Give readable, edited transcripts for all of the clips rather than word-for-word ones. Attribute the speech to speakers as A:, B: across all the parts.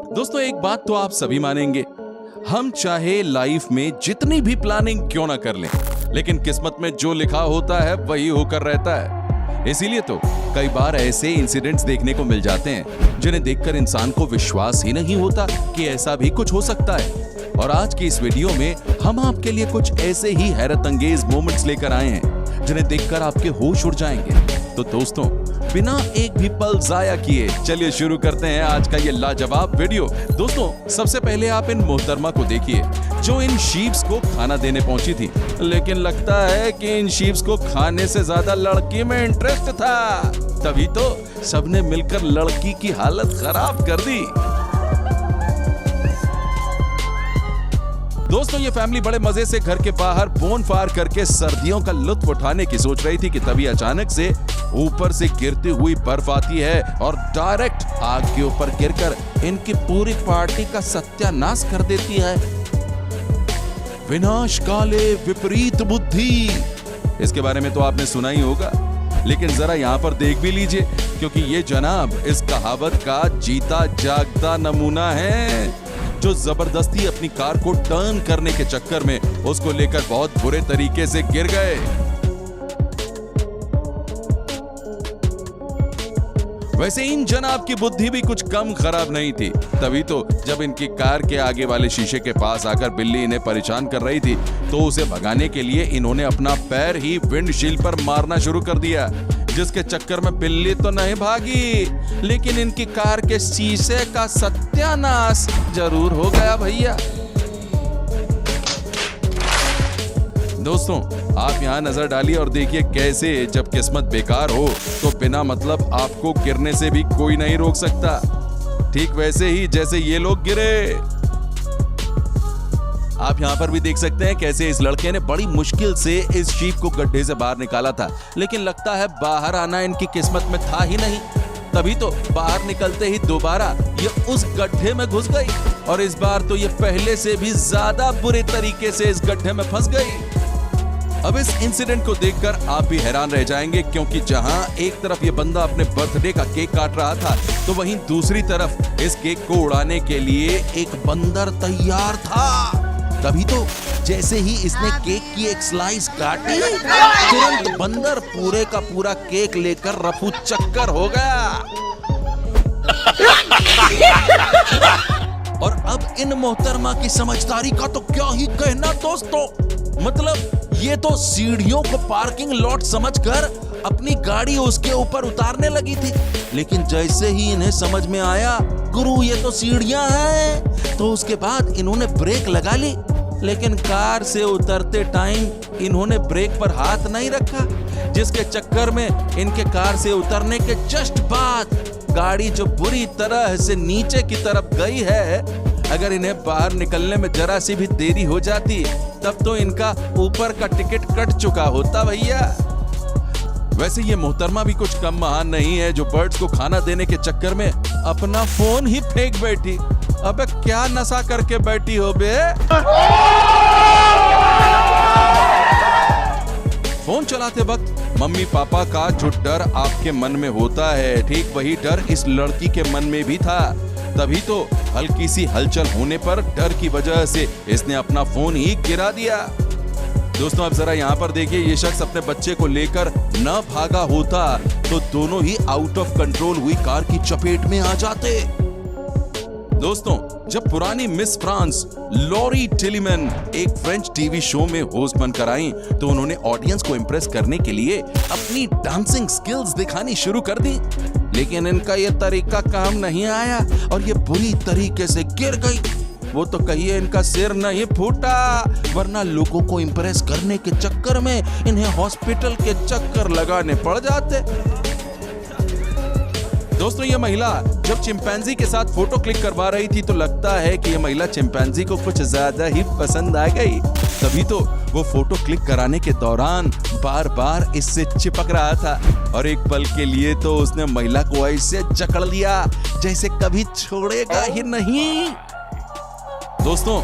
A: दोस्तों एक बात तो आप सभी मानेंगे, हम चाहे लाइफ में जितनी भी प्लानिंग क्यों ना कर लें, लेकिन किस्मत में जो लिखा होता है वही होकर रहता है। इसीलिए तो कई बार ऐसे इंसिडेंट्स देखने को मिल जाते हैं जिन्हें देखकर इंसान को विश्वास ही नहीं होता कि ऐसा भी कुछ हो सकता है। और आज की इस वीडियो में हम आपके लिए कुछ ऐसे ही हैरत अंगेज मोमेंट्स लेकर आए हैं जिन्हें देखकर आपके होश उड़ जाएंगे। तो दोस्तों बिना एक भी पल जाया किए चलिए शुरू करते हैं आज का ये लाजवाब वीडियो। दोस्तों सबसे पहले आप इन मोहतरमा को देखिए जो इन शीप्स को खाना देने पहुंची थी, लेकिन लगता है कि इन शीप्स को खाने से ज्यादा लड़की में इंटरेस्ट था। तभी तो सबने मिलकर लड़की की हालत खराब कर दी। दोस्तों ये फैमिली बड़े मजे से घर के बाहर बोनफायर करके सर्दियों का लुत्फ उठाने की सोच रही थी कि तभी अचानक से ऊपर से गिरती हुई बर्फ आती है और डायरेक्ट आग के ऊपर गिरकर इनकी पूरी पार्टी का सत्यानाश कर देती है। विनाश काले विपरीत बुद्धि, इसके बारे में तो आपने सुना ही होगा, लेकिन जरा यहाँ पर देख भी लीजिए क्योंकि ये जनाब इस कहावत का जीता जागता नमूना है जो जबरदस्ती अपनी कार को टर्न करने के चक्कर में उसको लेकर बहुत बुरे तरीके से गिर गए। वैसे इन जनाब की बुद्धि भी कुछ कम खराब नहीं थी। तभी तो जब इनकी कार के आगे वाले शीशे के पास आकर बिल्ली इन्हें परेशान कर रही थी तो उसे भगाने के लिए इन्होंने अपना पैर ही विंडशील्ड पर मारना शुरू कर दिया, जिसके चक्कर में बिल्ली तो नहीं भागी लेकिन इनकी कार के शीशे का सत्यानाश जरूर हो गया भैया। दोस्तों आप यहाँ नजर डालिए और देखिए कैसे जब किस्मत बेकार हो तो बिना मतलब आपको गिरने से भी कोई नहीं रोक सकता, ठीक वैसे ही जैसे ये लोग गिरे। आप यहाँ पर भी देख सकते हैं कैसे इस लड़के ने बड़ी मुश्किल से इस शीप को गड्ढे से बाहर निकाला था, लेकिन लगता है बाहर आना इनकी किस्मत में था ही नहीं। तभी तो बाहर निकलते ही दोबारा ये उस गड्ढे में घुस गई और इस बार तो ये पहले से भी ज्यादा बुरे तरीके से इस गड्ढे में फंस गई। अब इस इंसिडेंट को देखकर आप भी हैरान रह जाएंगे क्योंकि जहां एक तरफ ये बंदा अपने बर्थडे का केक काट रहा था तो वहीं दूसरी तरफ इस केक को उड़ाने के लिए एक बंदर तैयार था। तभी तो जैसे ही इसने केक की एक स्लाइस काटी तुरंत बंदर पूरे का पूरा केक लेकर रफू चक्कर हो गया। और अब इन मोहतरमा की समझदारी का तो क्या ही कहना दोस्तों, मतलब ये तो सीढ़ियों को पार्किंग लॉट समझकर अपनी गाड़ी उसके ऊपर उतारने लगी थी, लेकिन जैसे ही इन्हें समझ में आया गुरु ये तो सीढ़ियां हैं, तो उसके बाद इन्होंने ब्रेक लगा ली, लेकिन कार से उतरते टाइम इन्होंने ब्रेक पर हाथ नहीं रखा, जिसके चक्कर में इनके कार से उतरने के जस्ट बाद गाड़ी जो बुरी तरह से नीचे की तरफ गई है, अगर इन्हें बाहर निकलने में जरा सी भी देरी हो जाती तब तो इनका ऊपर का टिकट कट चुका होता भैया। वैसे ये मोहतरमा भी कुछ कम महान नहीं है जो बर्ड्स को खाना देने के चक्कर में अपना फोन ही फेंक बैठी। अबे क्या नशा करके बैठी हो बे? फोन चलाते वक्त मम्मी पापा का जो डर आपके मन में होता है, ठीक वही डर इस लड़की के मन में भी था। तभी तो हल्की सी हलचल होने पर डर की वजह से इसने अपना फोन ही गिरा दिया। दोस्तों अब जरा यहाँ पर देखिए, ये शख्स अपने बच्चे को लेकर न भागा होता तो दोनों ही आउट ऑफ कंट्रोल हुई कार की चपेट में आ जाते। दोस्तों जब पुरानी मिस फ्रांस लॉरी टिलीमैन एक फ्रेंच टीवी शो में होस्ट बनकर आई तो उन्होंने ऑडियंस को इम्प्रेस करने के लिए अपनी डांसिंग स्किल्स दिखानी शुरू कर दी, लेकिन इनका ये तरीका काम नहीं आया और ये बुरी तरीके से गिर गई। वो तो कहिए इनका सिर नहीं फूटा, वरना लोगों को इम्प्रेस करने के चक्कर में इन्हें हॉस्पिटल के चक्कर लगाने पड़ जाते। दोस्तों ये महिला जब चिंपैंजी के साथ फोटो क्लिक करवा रही थी तो लगता है कि ये महिला चिंपैंजी को कुछ ज्यादा ही पसंद आ गई। तभी तो वो फोटो क्लिक कराने के दौरान बार बार इससे चिपक रहा था और एक पल के लिए तो उसने महिला को ऐसे जकड़ लिया जैसे कभी छोड़ेगा ही नहीं। दोस्तों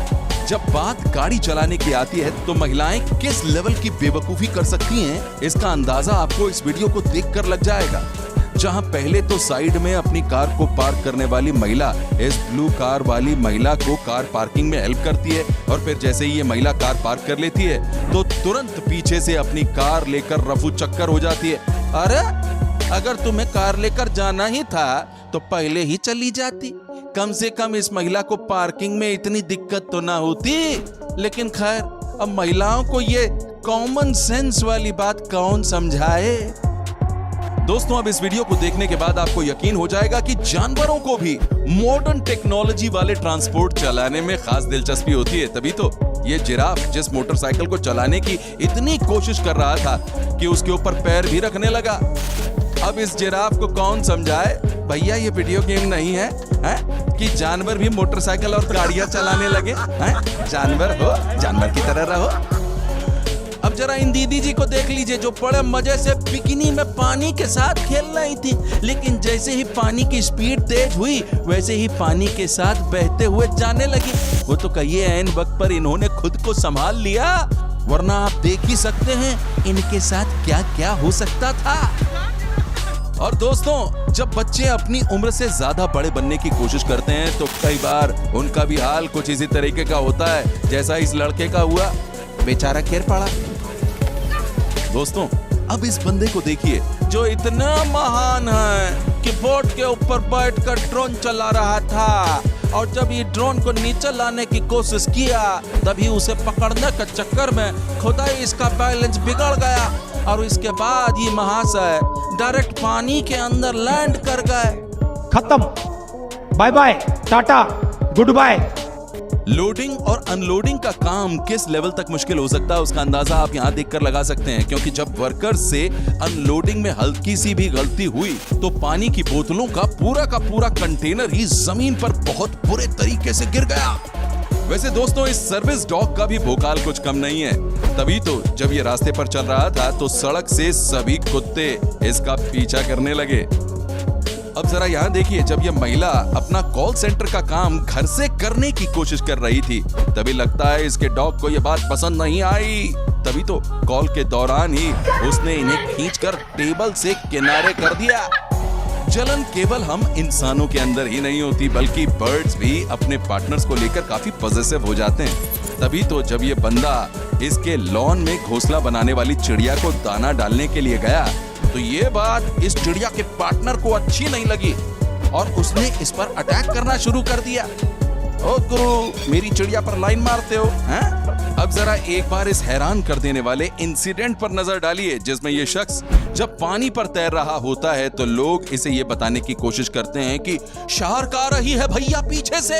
A: जब बात गाड़ी चलाने की आती है तो महिलाएं किस लेवल की बेवकूफी कर सकती हैं, इसका अंदाजा आपको इस वीडियो को देखकर लग जाएगा। जहां पहले तो साइड में अपनी कार को पार्क करने वाली महिला इस ब्लू कार वाली महिला को कार पार्किंग में हेल्प करती है और फिर जैसे ही ये महिला कार पार्क कर लेती है तो तुरंत पीछे से अपनी कार लेकर रफू चक्कर हो जाती है। अरे अगर तुम्हें कार लेकर जाना ही था तो पहले ही चली जाती, कम से कम इस महिला को पार्किंग में इतनी दिक्कत तो ना होती। लेकिन खैर, अब महिलाओं को ये कॉमन सेंस वाली बात कौन समझाए। दोस्तों, अब इस वीडियो को देखने के बाद आपको यकीन हो जाएगा कि जानवरों को भी मॉडर्न टेक्नोलॉजी वाले ट्रांसपोर्ट चलाने में खास दिलचस्पी होती है। तभी तो ये जिराफ जिस मोटरसाइकिल को चलाने की इतनी कोशिश कर रहा था कि उसके ऊपर पैर भी रखने लगा। अब इस जिराफ को कौन समझाए भैया ये वीडियो गेम नहीं है, कि जानवर भी मोटरसाइकिल और गाड़ियां चलाने लगे हैं? जानवर हो, जानवर की तरह रहो। अब जरा इन दीदी जी को देख लीजिए जो बड़े मजे से बिकिनी में पानी के साथ खेल रही थी, लेकिन जैसे ही पानी की स्पीड तेज हुई वैसे ही पानी के साथ बहते हुए जाने लगी। वो तो कहिए ऐन वक्त पर इन्होंने खुद को संभाल लिया, वरना आप देख ही सकते हैं इनके साथ क्या क्या हो सकता था। और दोस्तों, जब बच्चे अपनी उम्र से ज्यादा बड़े बनने की कोशिश करते हैं तो कई बार उनका भी हाल कुछ इसी तरीके का होता है जैसा इस लड़के का हुआ, बेचारा गिर पड़ा। दोस्तों, अब इस बंदे को देखिए जो इतना महान है कि बोट के ऊपर बैठकर ड्रोन चला रहा था और जब ये ड्रोन को नीचे लाने की कोशिश किया तभी उसे पकड़ने के चक्कर में खुदा ही इसका बैलेंस बिगड़ गया और इसके बाद ये महाशय डायरेक्ट पानी के अंदर लैंड कर गए।
B: खत्म, bye bye, tata, goodbye.
A: Loading और अनलोडिंग का काम किस लेवल तक मुश्किल हो सकता है उसका अंदाजा आप यहाँ देखकर लगा सकते हैं, क्योंकि जब वर्कर्स से अनलोडिंग में हल्की सी भी गलती हुई तो पानी की बोतलों का पूरा कंटेनर ही जमीन पर बहुत बुरे तरीके से गिर गया। वैसे दोस्तों, इस सर्विस डॉग का भी भोकाल कुछ कम नहीं है। तभी तो जब ये रास्ते पर चल रहा था तो सड़क से सभी कुत्ते इसका पीछा करने लगे। अब जरा यहाँ देखिए, जब ये महिला अपना कॉल सेंटर का काम घर से करने की कोशिश कर रही थी तभी लगता है इसके डॉग को ये बात पसंद नहीं आई। तभी तो कॉल के दौरान ही उसने इन्हें खींचकर टेबल से किनारे कर दिया। जलन केवल हम इंसानों के अंदर ही नहीं होती बल्कि बर्ड्स भी अपने पार्टनर्स को लेकर काफी पॉजेसिव हो जाते हैं। तभी तो जब ये बंदा इसके लॉन में घोंसला बनाने वाली चिड़िया को दाना डालने के लिए गया तो ये बात इस चिड़िया के पार्टनर को अच्छी नहीं लगी और उसने इस पर अटैक करना शुरू कर दिया। ओ गुरु, मेरी चिड़िया पर लाइन मारते हो हैं? अब जरा एक बार इस हैरान कर देने वाले इंसिडेंट पर नजर डालिए जिसमें ये शख्स जब पानी पर तैर रहा होता है तो लोग इसे ये बताने की कोशिश करते हैं कि शार्क आ रही है भैया पीछे से,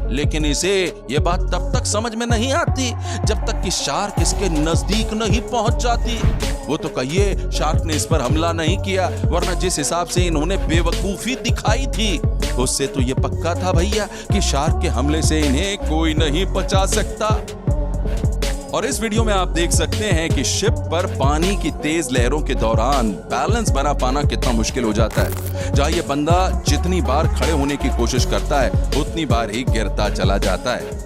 A: लेकिन इसे ये बात तब तक समझ में नहीं आती जब तक कि शार्क इसके नजदीक नहीं पहुंच जाती। वो तो कहिए शार्क ने इस पर हमला नहीं किया, वरना जिस हिसाब से इन्होंने बेवकूफी दिखाई थी उससे तो ये पक्का था भैया कि शार्क के हमले से इन्हें कोई नहीं बचा सकता। और इस वीडियो में आप देख सकते हैं कि शिप पर पानी की तेज लहरों के दौरान बैलेंस बना पाना कितना मुश्किल हो जाता है। जहां ये बंदा जितनी बार खड़े होने की कोशिश करता है उतनी बार ही गिरता चला जाता है।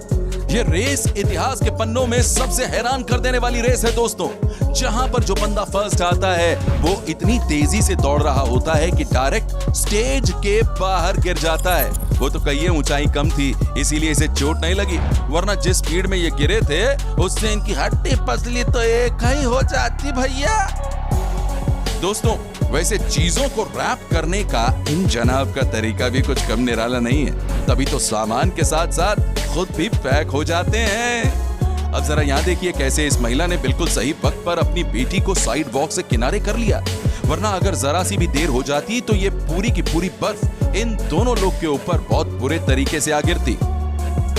A: ये रेस इतिहास के पन्नों में सबसे हैरान कर देने वाली रेस है दोस्तों, जहां पर जो बंदा फर्स्ट आता है वो इतनी तेजी से दौड़ रहा होता है कि डायरेक्ट स्टेज के बाहर गिर जाता है। वो तो कहिए ऊंचाई कम थी इसीलिए इसे चोट नहीं लगी, वरना जिस स्पीड में ये गिरे थे उससे इनकी हड्डी पसली तो एक ही हो जाती भैया। दोस्तों, वैसे चीजों को रैप करने का इन जनाब का तरीका भी कुछ कम निराला नहीं है, तभी तो सामान के साथ साथ खुद भी पैक हो जाते हैं। अब जरा यहाँ देखिए कैसे इस महिला ने बिल्कुल सही वक्त पर अपनी बेटी को साइड वॉक से किनारे कर लिया, वरना अगर जरा सी भी देर हो जाती तो ये पूरी की पूरी बर्फ इन दोनों लोग के ऊपर बहुत बुरे तरीके से आ गिरती।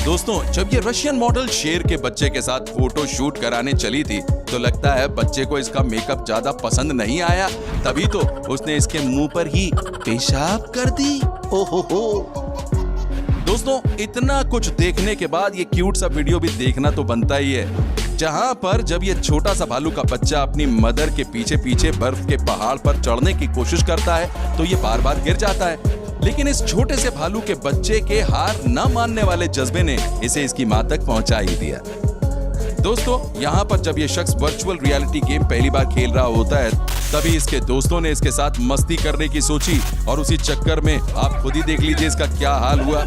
A: दोस्तों, जब ये रशियन मॉडल शेर के बच्चे के साथ फोटो शूट कराने चली थी तो लगता है बच्चे को इसका मेकअप ज्यादा पसंद नहीं आया, तभी तो उसने इसके मुंह पर ही पेशाब कर दी। ओहो। दोस्तों, इतना कुछ देखने के बाद ये क्यूट सा वीडियो भी देखना तो बनता ही है, जहां पर जब ये छोटा सा भालू का बच्चा अपनी मदर के पीछे पीछे बर्फ के पहाड़ पर चढ़ने की कोशिश करता है तो ये बार बार गिर जाता है, लेकिन इस छोटे से भालू के बच्चे के हार न मानने वाले जज्बे ने इसे इसकी मां तक पहुंचा ही दिया। दोस्तों, यहाँ पर जब ये शख्स वर्चुअल रियलिटी गेम पहली बार खेल रहा होता है, तभी इसके दोस्तों ने इसके साथ मस्ती करने की सोची और उसी चक्कर में आप खुद ही देख लीजिए इसका क्या हाल हुआ।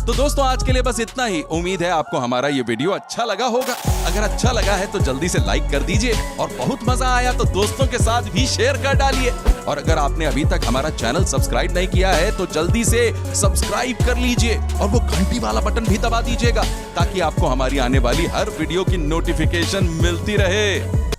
A: तो दोस्तों, आज के लिए बस इतना ही। उम्मीद है आपको हमारा ये वीडियो अच्छा लगा होगा। अगर अच्छा लगा है तो जल्दी से लाइक कर दीजिए और बहुत मजा आया तो दोस्तों के साथ भी शेयर कर डालिए। और अगर आपने अभी तक हमारा चैनल सब्सक्राइब नहीं किया है तो जल्दी से सब्सक्राइब कर लीजिए और वो घंटी वाला बटन भी दबा दीजिएगा ताकि आपको हमारी आने वाली हर वीडियो की नोटिफिकेशन मिलती रहे।